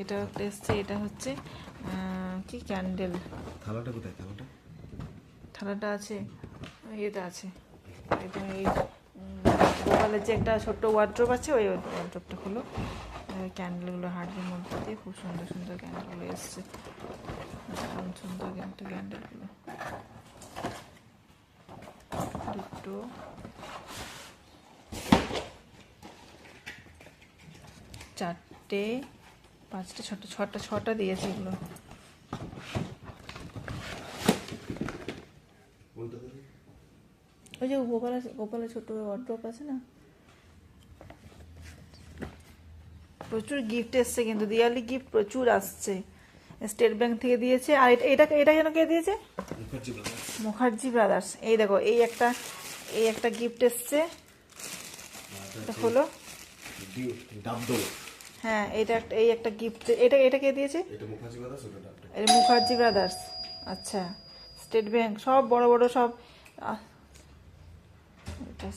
এটা একটা এসছে, এটা হচ্ছে কি ক্যান্ডেল। থালাটা কোথায়? থালাটা থালাটা আছে ইয়েতে আছে, এটা এই গোপালের যে একটা ছোট্ট ওয়ার্ড্রোব আছে, ওই ওয়ার্ড্রোবটা হলো ক্যান্ডেলগুলো হার্ডের মধ্যে দিয়ে খুব সুন্দর সুন্দর ক্যান্ডেলগুলো এসছে, দারুণ সুন্দর একটা ক্যান্ডেলগুলো। দুটো, চারটে, পাঁচটা, ছটা দিয়েছে এগুলো। ওই যে গোপালের ছোট ওয়ার্ড্রোব আছে না, প্রচুর গিফট এসছে কিন্তু, দিওয়ালি গিফট প্রচুর আসছে। স্টেট ব্যাংক থেকে দিয়েছে। আর এটা এটা যেন কে দিয়েছে? মুখার্জি ব্রাদার্স। এই দেখো, এই একটা গিফট এসছে, এটা হলো, হ্যাঁ এটা একটা, এই একটা গিফট, এটা কে দিয়েছে? এটা মুখার্জি ব্রাদার্স। আচ্ছা, স্টেট ব্যাংক সব বড় বড় সব। এটা